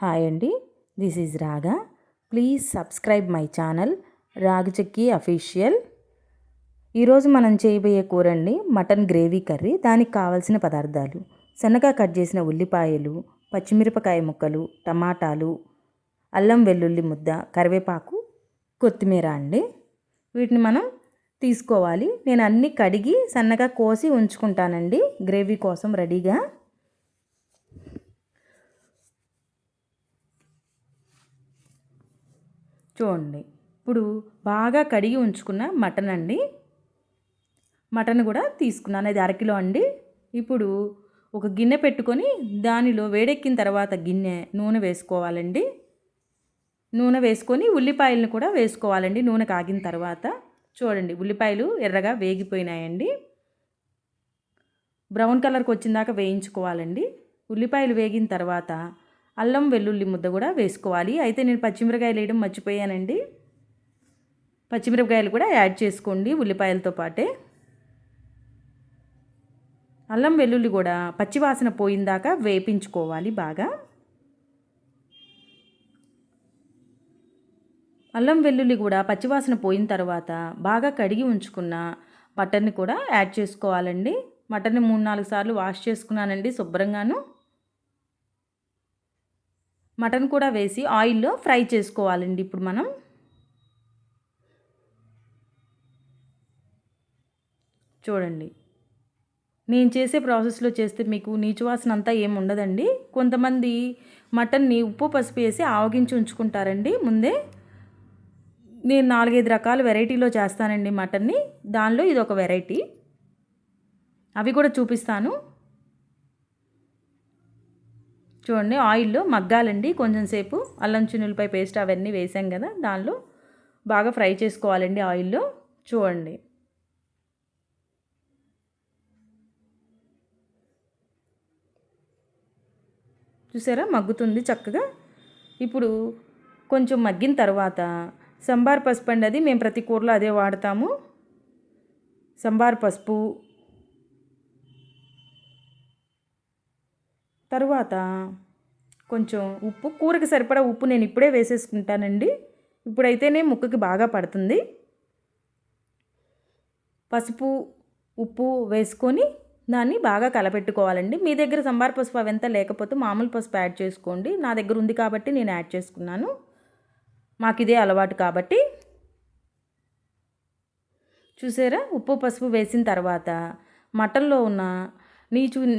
Hi అండి, this is Raga. Please subscribe my channel Ragachekki official. ఈరోజు మనం చేయబోయే కూర అండి మటన్ గ్రేవీ కర్రీ. దానికి కావాల్సిన పదార్థాలు: సన్నగా కట్ చేసిన ఉల్లిపాయలు, పచ్చిమిరపకాయ ముక్కలు, టమాటాలు, అల్లం వెల్లుల్లి ముద్ద, కరివేపాకు, కొత్తిమీర అండి. వీటిని మనం తీసుకోవాలి. నేను అన్నీ కడిగి సన్నగా కోసి ఉంచుకుంటానండి గ్రేవీ కోసం రెడీగా. చూడండి, ఇప్పుడు బాగా కడిగి ఉంచుకున్న మటన్ అండి. మటన్ కూడా తీసుకున్నాను, అది అరకిలో అండి. ఇప్పుడు ఒక గిన్నె పెట్టుకొని దానిలో వేడెక్కిన తర్వాత నూనె వేసుకోవాలండి. నూనె వేసుకొని ఉల్లిపాయలను కూడా వేసుకోవాలండి. నూనె కాగిన తర్వాత చూడండి, ఉల్లిపాయలు ఎర్రగా వేగిపోయినాయండి. బ్రౌన్ కలర్కి వచ్చిందాక వేయించుకోవాలండి. ఉల్లిపాయలు వేగిన తర్వాత అల్లం వెల్లుల్లి ముద్ద కూడా వేసుకోవాలి. అయితే నేను పచ్చిమిరకాయలు వేయడం మర్చిపోయానండి. పచ్చిమిరపకాయలు కూడా యాడ్ చేసుకోండి ఉల్లిపాయలతో పాటే. అల్లం వెల్లుల్లి కూడా పచ్చివాసన పోయిందాకా వేపించుకోవాలి బాగా. అల్లం వెల్లుల్లి కూడా పచ్చివాసన పోయిన తర్వాత బాగా కడిగి ఉంచుకున్న మటన్ని కూడా యాడ్ చేసుకోవాలండి. మటన్ని 3-4 సార్లు వాష్ చేసుకున్నానండి శుభ్రంగాను. మటన్ కూడా వేసి ఆయిల్లో ఫ్రై చేసుకోవాలండి. ఇప్పుడు మనం చూడండి, నేను చేసే ప్రాసెస్లో చేస్తే మీకు నీచు వాసన అంతా ఏమి ఉండదండి. కొంతమంది మటన్ని ఉప్పు పసుపు వేసి ఆవగించి ఉంచుకుంటారండి ముందే. నేను 4-5 రకాల వెరైటీలో చేస్తానండి మటన్ని. దానిలో ఇది ఒక వెరైటీ, అవి కూడా చూపిస్తాను. చూడండి, ఆయిల్లో మగ్గాలండి కొంచెం సేపు. అల్లం చిన్నులపై పేస్ట్ అవన్నీ వేసాం కదా, దానిలో బాగా ఫ్రై చేసుకోవాలండి ఆయిల్లో. చూడండి, చూసారా మగ్గుతుంది చక్కగా. ఇప్పుడు కొంచెం మగ్గిన తర్వాత సంబార్ పసుపు అండి, అది మేము ప్రతి కూరలో అదే వాడతాము. సంబార్ పసుపు తర్వాత కొంచెం ఉప్పు, కూరకి సరిపడా ఉప్పు నేను ఇప్పుడే వేసేసుకుంటానండి. ఇప్పుడైతేనే ముక్కకి బాగా పడుతుంది. పసుపు ఉప్పు వేసుకొని దాన్ని బాగా కలపెట్టుకోవాలండి. మీ దగ్గర సంబార్ పసుపు అవంతా లేకపోతే మామూలు పసుపు యాడ్ చేసుకోండి. నా దగ్గర ఉంది కాబట్టి నేను యాడ్ చేసుకున్నాను, మాకు ఇదే అలవాటు కాబట్టి. చూసారా, ఉప్పు పసుపు వేసిన తర్వాత మటన్లో ఉన్న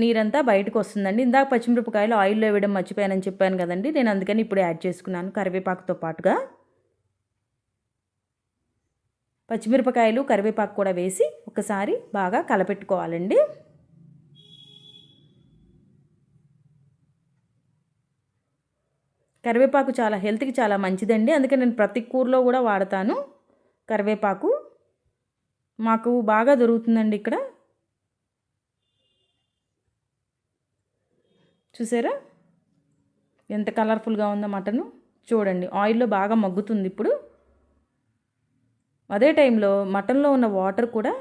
నీరంతా బయటకు వస్తుందండి. ఇందాక పచ్చిమిరపకాయలు ఆయిల్లో వేయడం మర్చిపోయానని చెప్పాను కదండి, నేను అందుకని ఇప్పుడు యాడ్ చేసుకున్నాను కరివేపాకుతో పాటుగా. పచ్చిమిరపకాయలు కరివేపాకు కూడా వేసి ఒకసారి బాగా కలపెట్టుకోవాలండి. కరివేపాకు చాలా హెల్త్కి చాలా మంచిదండి, అందుకే నేను ప్రతి కూరలో కూడా వాడతాను కరివేపాకు. మాకు బాగా దొరుకుతుందండి ఇక్కడ. చూసారా ఎంత కలర్ఫుల్గా ఉందో మటను. చూడండి, ఆయిల్లో బాగా మగ్గుతుంది ఇప్పుడు. అదే టైంలో మటన్లో ఉన్న వాటర్ కూడా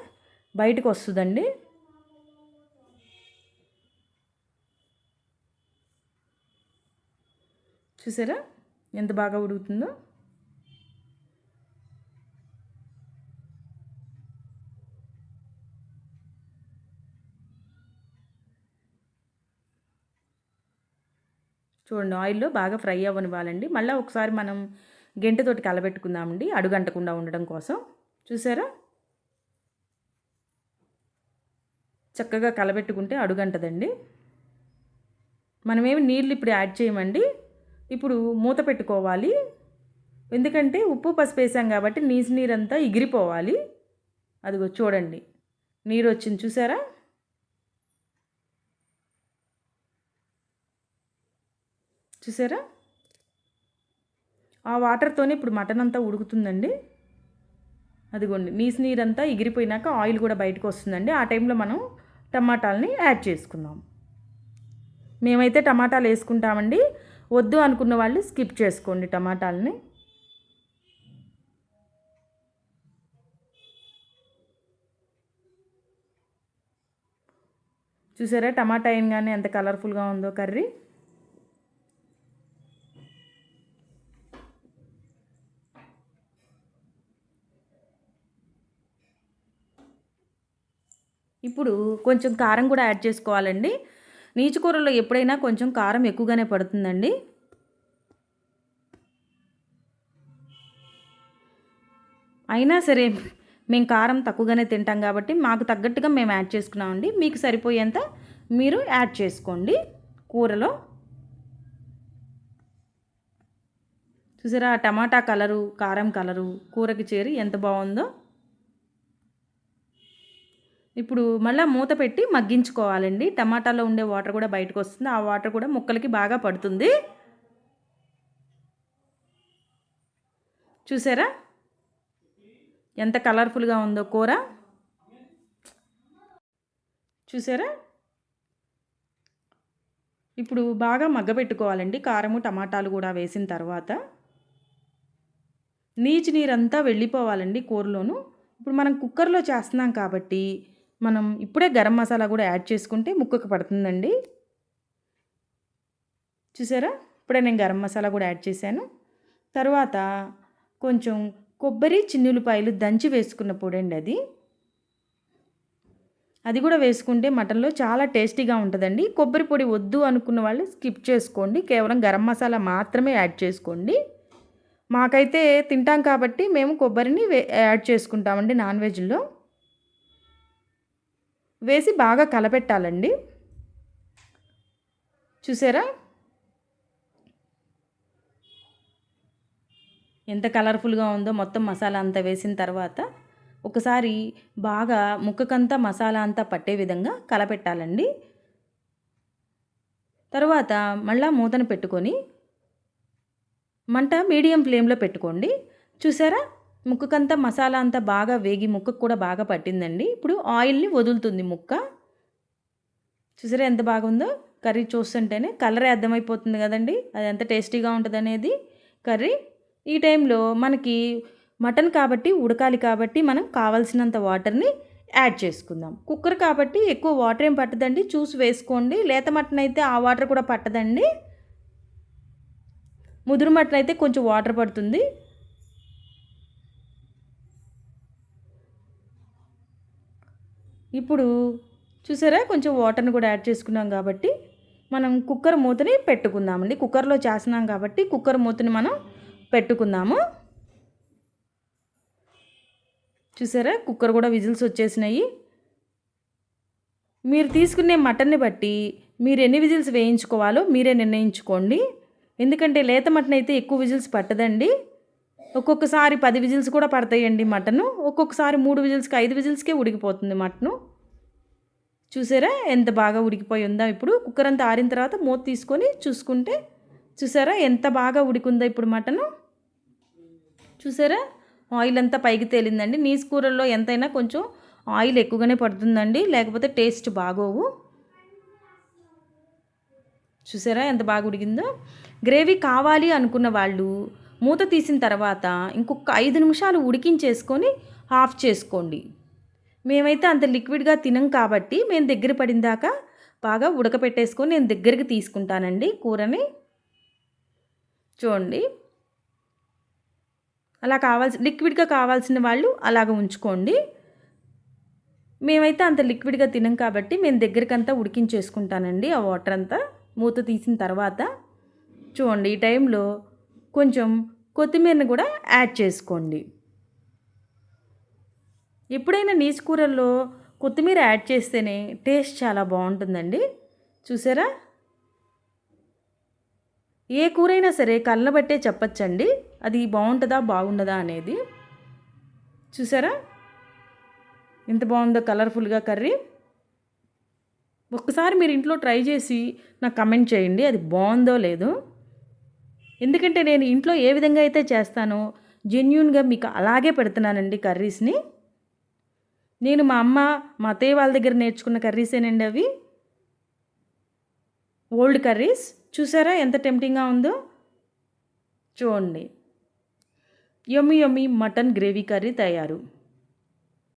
బయటకు వస్తుందండి. చూసారా ఎంత బాగా ఉడుకుతుందో. చూడండి, ఆయిల్లో బాగా ఫ్రై అవ్వనివ్వాలండి. మళ్ళీ ఒకసారి మనం గెంటెతోటి కలబెట్టుకుందామండి అడుగంటకుండా ఉండడం కోసం. చూసారా చక్కగా కలబెట్టుకుంటే అడుగంటదండి. మనమేమి నీళ్ళు ఇప్పుడు యాడ్ చేయమండి. ఇప్పుడు మూత పెట్టుకోవాలి, ఎందుకంటే ఉప్పు పసుపు వేసాం కాబట్టి నీరంతా ఎగిరిపోవాలి. అదిగో చూడండి, నీరు వచ్చింది చూసారా. చూసారా, ఆ వాటర్తోనే ఇప్పుడు మటన్ అంతా ఉడుకుతుందండి. అదిగోండి, నీరంతా ఎగిరిపోయినాక ఆయిల్ కూడా బయటకు వస్తుందండి. ఆ టైంలో మనం టమాటాలని యాడ్ చేసుకుందాం. మేమైతే టమాటాలు వేసుకుంటామండి, వద్దు అనుకున్న వాళ్ళు స్కిప్ చేసుకోండి టమాటాలని. చూసారా టమాటా వేయగానే ఎంత కలర్ఫుల్గా ఉందో కర్రీ. ఇప్పుడు కొంచెం కారం కూడా యాడ్ చేసుకోవాలండి. నీచు కూరలో ఎప్పుడైనా కొంచెం కారం ఎక్కువగానే పడుతుందండి. అయినా సరే మేము కారం తక్కువగానే తింటాం కాబట్టి మాకు తగ్గట్టుగా మేము యాడ్ చేసుకున్నామండి. మీకు సరిపోయేంత మీరు యాడ్ చేసుకోండి కూరలో. చూసారా టమాటా కలరు, కారం కలరు కూరకి చేరి ఎంత బాగుందో. ఇప్పుడు మళ్ళీ మూత పెట్టి మగ్గించుకోవాలండి. టమాటాలో ఉండే వాటర్ కూడా బయటకు వస్తుంది. ఆ వాటర్ కూడా ముక్కలకి బాగా పడుతుంది. చూసారా ఎంత కలర్ఫుల్గా ఉందో కూర. చూసారా ఇప్పుడు బాగా మగ్గబెట్టుకోవాలండి. కారము టమాటాలు కూడా వేసిన తర్వాత నీచు నీరంతా వెళ్ళిపోవాలండి కూరలోను. ఇప్పుడు మనం కుక్కర్లో చేస్తున్నాం కాబట్టి మనం ఇప్పుడే గరం మసాలా కూడా యాడ్ చేసుకుంటే ముక్కకు పడుతుందండి. చూసారా ఇప్పుడే నేను గరం మసాలా కూడా యాడ్ చేశాను. తర్వాత కొంచెం కొబ్బరి, చిన్నులపాయలు దంచి వేసుకున్న పొడండి అది కూడా వేసుకుంటే మటన్లో చాలా టేస్టీగా ఉంటుందండి. కొబ్బరి పొడి వద్దు అనుకున్న వాళ్ళు స్కిప్ చేసుకోండి. కేవలం గరం మసాలా మాత్రమే యాడ్ చేసుకోండి. మాకైతే తింటాం కాబట్టి మేము కొబ్బరిని యాడ్ చేసుకుంటామండి. నాన్ వెజ్లో వేసి బాగా కలపెట్టాలండి. చూసారా ఎంత కలర్ఫుల్గా ఉందో. మొత్తం మసాలా అంతా వేసిన తర్వాత ఒకసారి బాగా ముక్కకంతా మసాలా అంతా పట్టే విధంగా కలపెట్టాలండి. తర్వాత మళ్ళీ మూతను పెట్టుకొని మంట మీడియం ఫ్లేమ్లో పెట్టుకోండి. చూసారా ముక్కకంతా మసాలా అంతా బాగా వేగి ముక్కకు కూడా బాగా పట్టిందండి. ఇప్పుడు ఆయిల్ని వదులుతుంది ముక్క. చూసారా ఎంత బాగుందో. కర్రీ చూస్తుంటేనే కలరే అర్థమైపోతుంది కదండి అది ఎంత టేస్టీగా ఉంటుంది అనేది కర్రీ. ఈ టైంలో మనకి మటన్ కాబట్టి ఉడకాలి కాబట్టి మనం కావాల్సినంత వాటర్ని యాడ్ చేసుకుందాం. కుక్కర్ కాబట్టి ఎక్కువ వాటర్ ఏం పట్టదండి, చూసి వేసుకోండి. లేత మటన్ అయితే ఆ వాటర్ కూడా పట్టదండి. ముదురు మటన్ అయితే కొంచెం వాటర్ పడుతుంది. ఇప్పుడు చూసారా కొంచెం వాటర్ని కూడా యాడ్ చేసుకున్నాం కాబట్టి మనం కుక్కర్ మూతని పెట్టుకుందామండి. కుక్కర్లో చేస్తున్నాం కాబట్టి కుక్కర్ మూతని మనం పెట్టుకుందాము. చూసారా కుక్కర్ కూడా విజిల్స్ వచ్చేసినాయి. మీరు తీసుకునే మటన్ని బట్టి మీరు ఎన్ని విజిల్స్ వేయించుకోవాలో మీరే నిర్ణయించుకోండి. ఎందుకంటే లేత మటన్ అయితే ఎక్కువ విజిల్స్ పట్టదండి. ఒక్కొక్కసారి 10 విజిల్స్ కూడా పడతాయండి మటను. ఒక్కొక్కసారి 3 విజిల్స్కి 5 విజిల్స్కే ఉడికిపోతుంది మటను. చూసారా ఎంత బాగా ఉడికిపోయి ఉందా. ఇప్పుడు కుక్కర్ అంతా ఆరిన తర్వాత మూత తీసుకొని చూసుకుంటే చూసారా ఎంత బాగా ఉడికిందో ఇప్పుడు మటను. చూసారా ఆయిల్ అంతా పైకి తేలిందండి. నీసు కూరల్లో ఎంతైనా కొంచెం ఆయిల్ ఎక్కువగానే పడుతుందండి, లేకపోతే టేస్ట్ బాగోవు. చూసారా ఎంత బాగా ఉడికిందో. గ్రేవీ కావాలి అనుకున్న వాళ్ళు మూత తీసిన తర్వాత ఇంకొక 5 నిమిషాలు ఉడికించేసుకొని ఆఫ్ చేసుకోండి. మేమైతే అంత లిక్విడ్గా తినం కాబట్టి మేము దగ్గర పడిన దాకా బాగా ఉడకపెట్టేసుకొని నేను దగ్గరికి తీసుకుంటానండి కూరని. చూడండి అలా లిక్విడ్గా కావాల్సిన వాళ్ళు అలాగ ఉంచుకోండి. మేమైతే అంత లిక్విడ్గా తినం కాబట్టి మేము దగ్గరికంతా ఉడికించేసుకుంటానండి ఆ వాటర్ అంతా మూత తీసిన తర్వాత. చూడండి ఈ టైంలో కొంచెం కొత్తిమీరని కూడా యాడ్ చేసుకోండి. ఎప్పుడైనా నీచు కూరల్లో కొత్తిమీర యాడ్ చేస్తేనే టేస్ట్ చాలా బాగుంటుందండి. చూసారా ఏ కూరైనా సరే కళ్ళబట్టే చెప్పచ్చండి అది బాగుంటుందా బాగుండదా అనేది. చూసారా ఎంత బాగుందో కలర్ఫుల్గా కర్రీ. ఒక్కసారి మీరు ఇంట్లో ట్రై చేసి నాకు కమెంట్ చేయండి అది బాగుందో లేదో. ఎందుకంటే నేను ఇంట్లో ఏ విధంగా అయితే చేస్తానో జెన్యూన్గా మీకు అలాగే పెడుతున్నానండి కర్రీస్ని. నేను మా అమ్మ మా అత్తయ్య వాళ్ళ దగ్గర నేర్చుకున్న కర్రీసేనండి అవి, ఓల్డ్ కర్రీస్. చూసారా ఎంత టెంప్టింగ్గా ఉందో. చూడండి యమ్మీ యమ్మీ మటన్ గ్రేవీ కర్రీ తయారు.